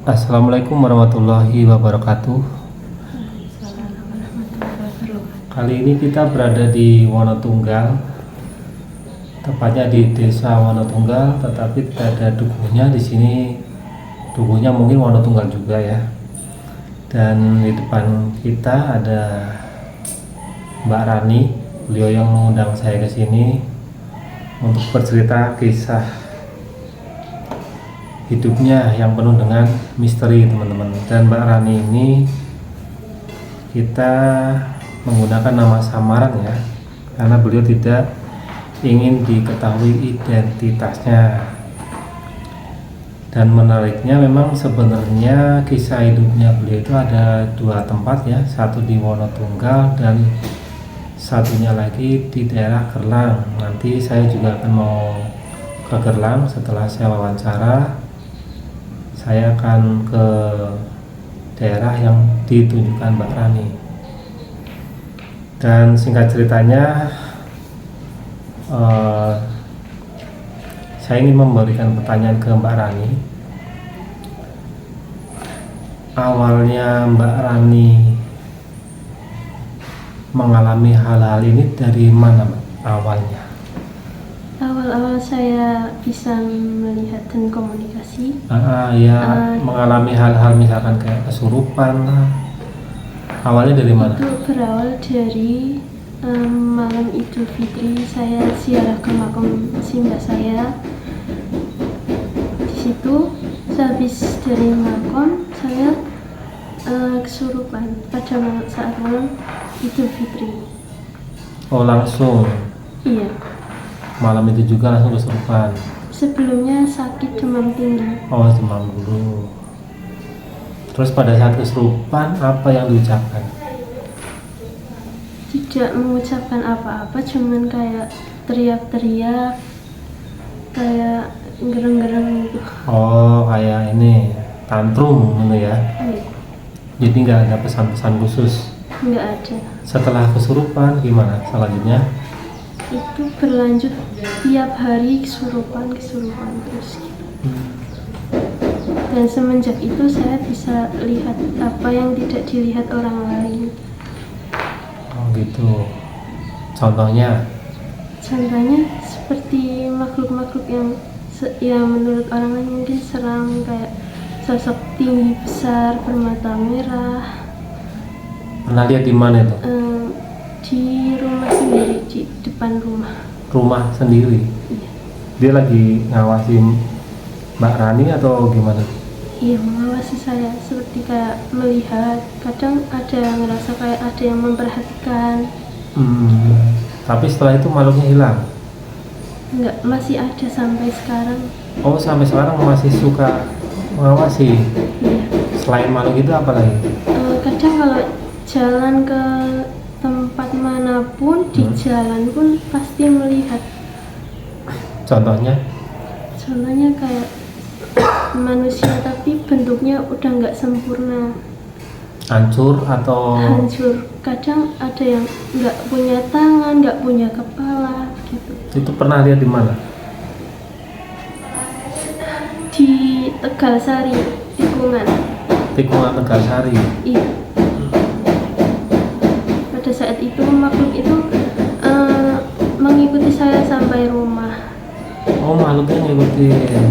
Assalamualaikum warahmatullahi wabarakatuh. Kali ini kita berada di Wonotunggal, tepatnya di Desa Wonotunggal, tetapi tidak ada dukuhnya di sini. Dukuhnya mungkin Wonotunggal juga ya. Dan di depan kita ada Mbak Rani, beliau yang mengundang saya ke sini untuk bercerita kisah hidupnya yang penuh dengan misteri, teman-teman. Dan Mbak Rani ini kita menggunakan nama samaran ya, karena beliau tidak ingin diketahui identitasnya. Dan menariknya memang sebenarnya kisah hidupnya beliau itu ada dua tempat ya, satu di Wonotunggal dan satunya lagi di daerah Gerlang. Nanti saya juga akan mau ke Gerlang. Setelah saya wawancara, saya akan ke daerah yang ditunjukkan Mbak Rani. Dan singkat ceritanya, saya ingin memberikan pertanyaan ke Mbak Rani. Awalnya Mbak Rani mengalami hal-hal ini dari mana, Mbak? Awalnya? Awal-awal saya bisa melihat dan komunikasi. Mengalami hal-hal misalkan kayak kesurupan lah. Awalnya dari mana? Itu berawal dari malam Idul Fitri, saya ziarah ke makam simbah saya. Di situ sehabis dari makam saya kesurupan pada saat malam Idul Fitri. Oh, langsung? Iya. Malam itu juga langsung kesurupan? Sebelumnya sakit demam tinggi. Oh, demam dulu. Terus pada saat kesurupan apa yang diucapkan? Tidak mengucapkan apa-apa, cuman kayak teriak-teriak, kayak gereng-gereng gitu. Oh, kayak ini tantrum gitu ya? Iya. Jadi nggak ada pesan-pesan khusus? Nggak ada. Setelah kesurupan gimana selanjutnya? Itu berlanjut tiap hari kesurupan terus gitu. Dan semenjak itu saya bisa lihat apa yang tidak dilihat orang lain. Oh gitu. Contohnya Seperti makhluk-makhluk yang menurut orang lain mungkin seram, kayak sosok tinggi besar bermata merah. pernah lihat di mana itu? Di rumah sendiri, di depan rumah. Rumah sendiri? Iya. Dia lagi ngawasin Mbak Rani atau gimana? Iya, mengawasi saya, seperti kayak melihat. Kadang ada yang ngerasa kayak ada yang memperhatikan. Tapi setelah itu makhluknya hilang? Enggak, masih ada sampai sekarang. Oh, sampai sekarang masih suka mengawasi? Iya. Selain makhluk itu apa lagi? Kadang kalau jalan ke tempat manapun, di jalan pun pasti melihat. Contohnya kayak manusia tapi bentuknya udah nggak sempurna, hancur atau? Hancur. Kadang ada yang nggak punya tangan, nggak punya kepala gitu. Itu pernah lihat di mana? Di Tegalsari, tikungan Tegalsari? Iya. Pada saat itu makhluk itu mengikuti saya sampai rumah. Oh, makhluknya ngikutin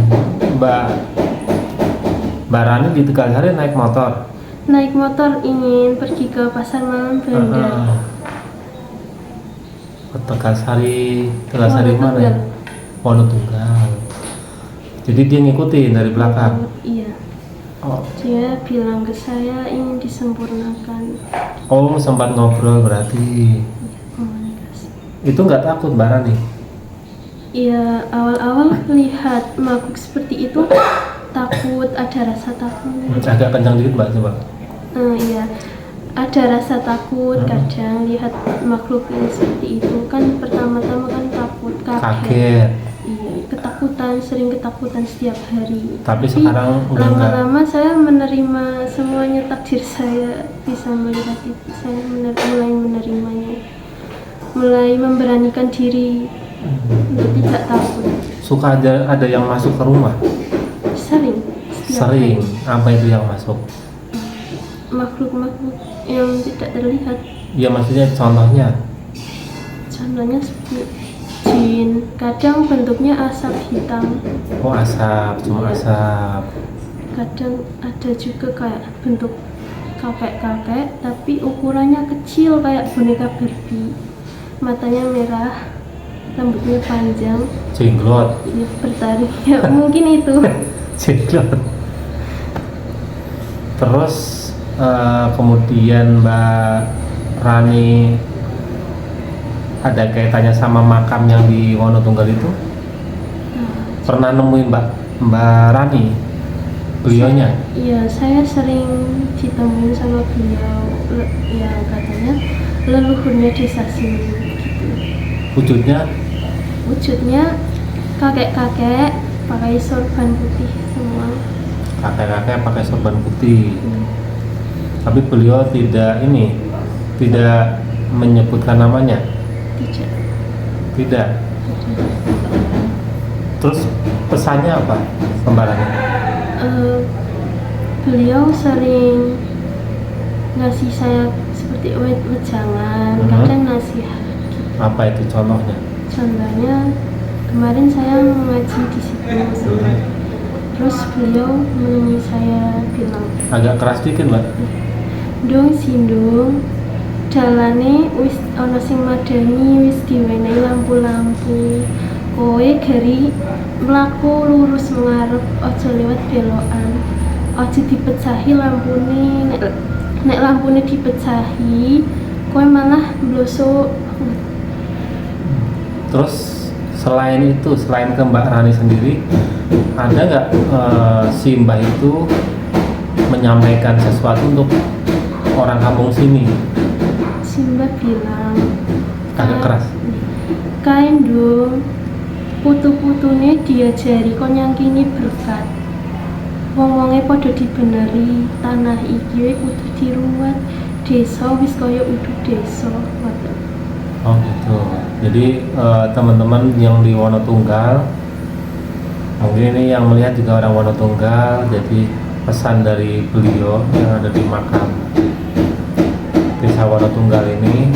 Mbak Rani di Tegalsari naik motor? Naik motor ingin pergi ke pasar malam Bandar. Ke Tegalsari mana ya? Wonotunggal. Jadi dia ngikutin dari belakang? Iya. Oh. Dia bilang ke saya ingin disempurnakan. Oh, sempat ngobrol berarti? Komunikasi. Itu nggak takut Mbak Rani? Iya, awal-awal lihat makhluk seperti itu takut, ada rasa takut. Agak kencang dikit Mbak, coba. Iya, ada rasa takut. Kadang lihat makhluk yang seperti itu kan pertama-tama kan takut, kaget. Iya, sering ketakutan setiap hari. Tapi sekarang udah lama-lama saya menerima semuanya, takdir saya bisa melihat itu. Saya mulai menerimanya, mulai memberanikan diri untuk tidak takut. Suka ada yang masuk ke rumah? Sering, Sering. Apa itu yang masuk? Makhluk-makhluk yang tidak terlihat. Ya maksudnya contohnya. Contohnya seperti jin, kadang bentuknya asap hitam, Oh asap, cuma Iya. asap. kadang ada juga kayak bentuk kakek-kakek tapi ukurannya kecil kayak boneka Barbie, matanya merah, rambutnya panjang, Jenglot. ya, bertaring ya mungkin itu. Jenglot. Terus kemudian Mbak Rani ada kaitannya sama makam yang di Wonotunggal itu? Nah, Pernah nemuin Mbak Rani beliaunya? iya, saya sering ditemuin sama beliau, yang katanya leluhurnya desa sini gitu. Wujudnya Wujudnya kakek-kakek pakai sorban putih semua. kakek-kakek pakai sorban putih. Tapi beliau tidak menyebutkan namanya. Tidak. Tidak. Terus pesannya apa Mbak Rani? Beliau sering ngasih saya seperti wejangan, Mhm. kadang nasihat. Apa itu contohnya? Contohnya kemarin saya mengaji di situ, terus beliau menemui saya bilang, Agak keras dikit Mbak. dong sindung, dalane wis ana sing madani, wis diwenehi lampu-lampu. Kowe gari mlaku lurus mengarep, aja lewat belokan. Aja dipecahi lampune. Nek lampune dipecahi, kowe malah blosok. Terus selain itu, selain ke Mbak Rani sendiri, ada nggak si Mbah itu menyampaikan sesuatu untuk orang kampung sini? Simba bilang, Agak keras. kain dong, putu-putune diajari kon nyangkini berkat. Wong-wonge padha dibeneri, tanah iki wae kudu diruwat, desa wis kaya uduk desa. Waduh. Oh gitu. Jadi teman-teman yang di Wonotunggal, mungkin ini yang melihat juga orang Wonotunggal. Jadi pesan dari beliau yang ada di makam desa Wonotunggal ini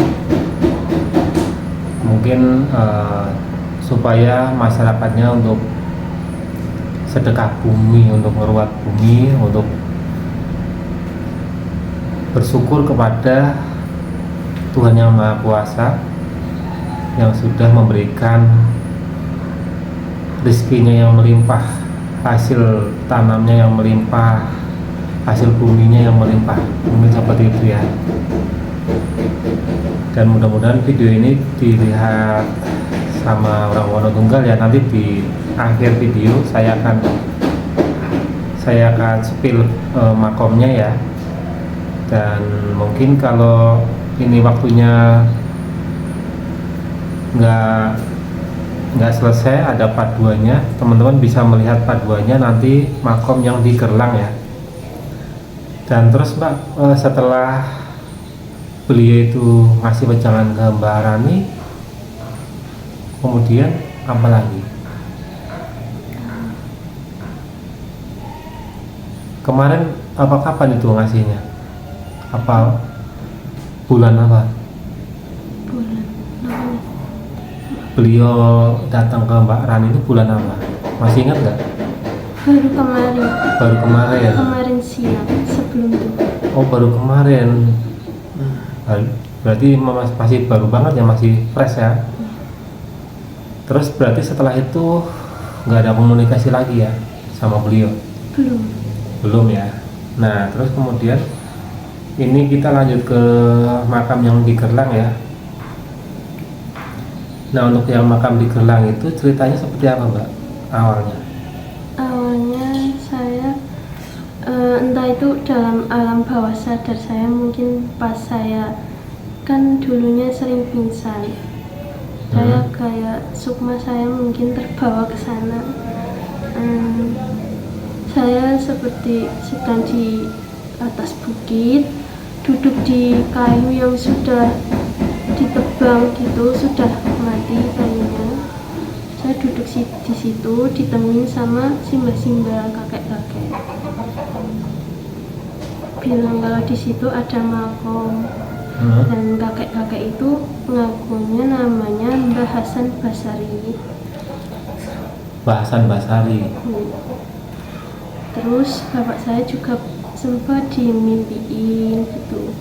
mungkin supaya masyarakatnya untuk sedekah bumi, untuk merawat bumi, untuk bersyukur kepada Tuhan Yang Maha Kuasa yang sudah memberikan rezekinya yang melimpah, hasil tanamnya yang melimpah, hasil buminya yang melimpah, mungkin seperti itu ya. Dan mudah-mudahan video ini dilihat sama orang Wonotunggal ya. Nanti di akhir video saya akan spill makomnya ya. Dan mungkin kalau ini waktunya nggak selesai, ada part 2-nya, teman-teman bisa melihat part 2-nya nanti makom yang di Gerlang ya. Dan terus Mbak, setelah beliau itu ngasih wejangan ke Mbak Rani, kemudian apa lagi? Kemarin apa kapan itu ngasihnya? Apa bulan apa? Bulan namanya. Beliau datang ke Mbak Rani itu bulan apa? Masih ingat nggak? Baru kemarin. Baru kemarin. Kemarin siang sebelum itu. Oh baru kemarin. Berarti masih baru banget ya, masih fresh ya. Terus berarti setelah itu nggak ada komunikasi lagi ya sama beliau? Belum ya. Nah terus kemudian ini kita lanjut ke makam yang di Gerlang ya. Nah untuk yang makam di Gerlang itu ceritanya seperti apa Mbak awalnya? Awalnya saya entah itu dalam alam bawah sadar saya, mungkin pas saya kan dulunya sering pingsan, saya kayak sukma saya mungkin terbawa ke sana. Saya seperti sedang di atas bukit, duduk di kayu yang sudah ditebang gitu, sudah mati kayunya. saya duduk di situ ditemuin sama simbah-simbah kakek-kakek, bilang kalau di situ ada makom. Dan kakek-kakek itu ngakunya namanya Mbah Hasan Basari. Mbah Hasan Basari. Terus bapak saya juga sempat dimimpiin gitu,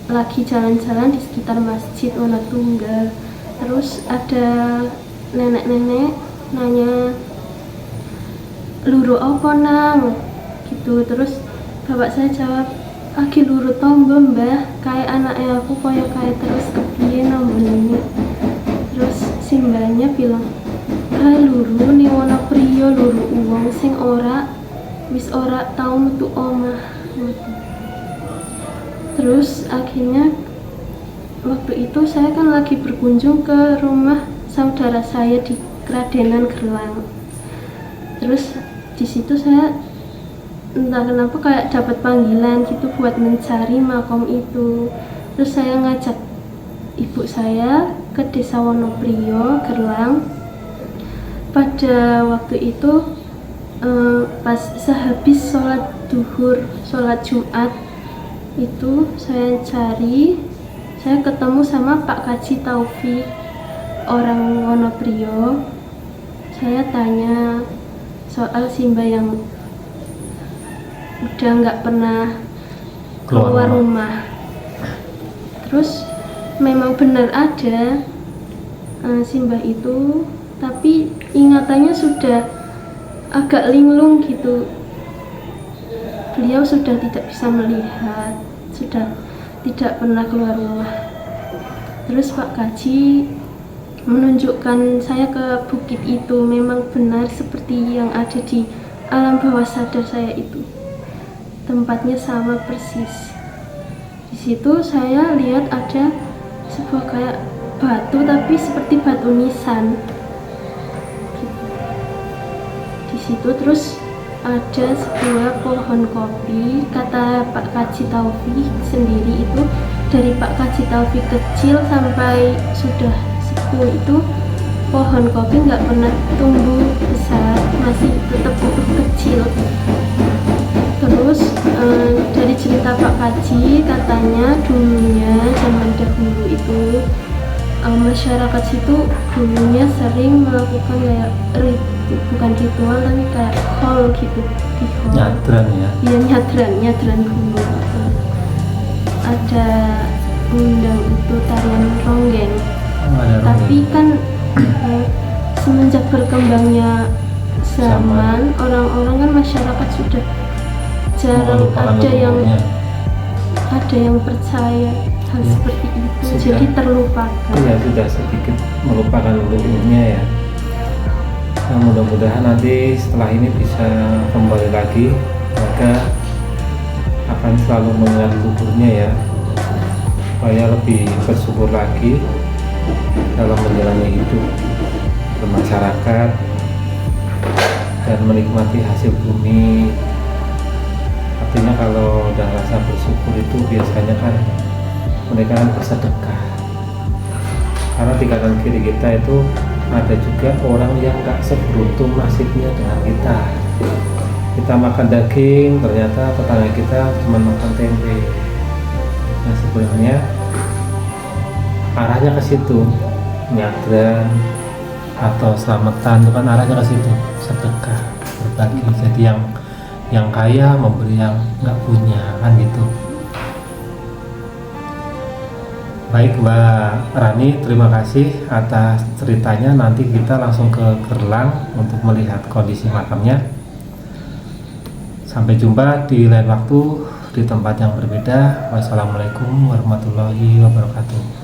lagi jalan-jalan di sekitar Masjid Wonotunggal. Terus ada nenek-nenek nanya, "Luru apa nang?" gitu. Terus bapak saya jawab, "Lagi luru tombo mbah, kayak anaknya aku koyo kayak terus kepiye nombor ini." Terus simbahnya bilang, "Luru ning wana priya luru uwong sing wis ora tau metu omah." Terus akhirnya waktu itu saya kan lagi berkunjung ke rumah saudara saya di Kradenan Gerlang. Terus di situ saya entah kenapa kayak dapat panggilan gitu buat mencari makom itu. Terus saya ngajak ibu saya ke Desa Wonopriyo, Gerlang. Pada waktu itu pas sehabis sholat duhur, sholat Jumat itu saya cari, saya ketemu sama Pak Kaji Taufik, orang Wonopriyo. Saya tanya soal simbah yang udah nggak pernah keluar rumah. Terus memang benar ada simbah itu, tapi ingatannya sudah agak linglung gitu. Beliau sudah tidak bisa melihat, sudah tidak pernah keluar rumah. Terus Pak Kaji menunjukkan saya ke bukit itu, memang benar seperti yang ada di alam bawah sadar saya itu. Tempatnya sama persis. Di situ saya lihat ada sebuah kayak batu, tapi seperti batu nisan. Di situ terus ada sebuah pohon kopi. Kata Pak Kaji Taufik sendiri itu, dari Pak Kaji Taufik kecil sampai sudah sepuh itu pohon kopi nggak pernah tumbuh besar, masih tetap utuh kecil. Terus dari cerita Pak Kaji, katanya dulunya zaman dahulu itu masyarakat situ dulunya sering melakukan kayak bukan ritual tapi kayak haul gitu, di haul. Nyadran ya? Iya, nyadran dulu. Ada undang itu tarian ronggeng. Tapi kan semenjak berkembangnya zaman, orang-orang kan masyarakat sudah jarang ada yang percaya hal seperti itu, jadi terlupakan. Ya sudah sedikit melupakan leluhurnya ya. Nah, mudah-mudahan nanti setelah ini bisa kembali lagi, maka akan selalu mengingat leluhurnya ya, supaya lebih bersyukur lagi dalam menjalani hidup bermasyarakat dan menikmati hasil bumi. Artinya kalau udah rasa bersyukur itu biasanya kan mereka kan bersedekah, karena di kanan kiri kita itu ada juga orang yang gak seberuntung nasibnya dengan kita. Kita makan daging, ternyata tetangga kita cuma makan tempe. Nah, sebenarnya arahnya ke situ, nyadran atau selamatan itu kan arahnya ke situ, sedekah, berbagi. Jadi yang kaya memberi yang nggak punya, kan gitu. Baik Mbak Rani, terima kasih atas ceritanya. Nanti kita langsung ke Gerlang untuk melihat kondisi makamnya. Sampai jumpa di lain waktu di tempat yang berbeda. Wassalamualaikum warahmatullahi wabarakatuh.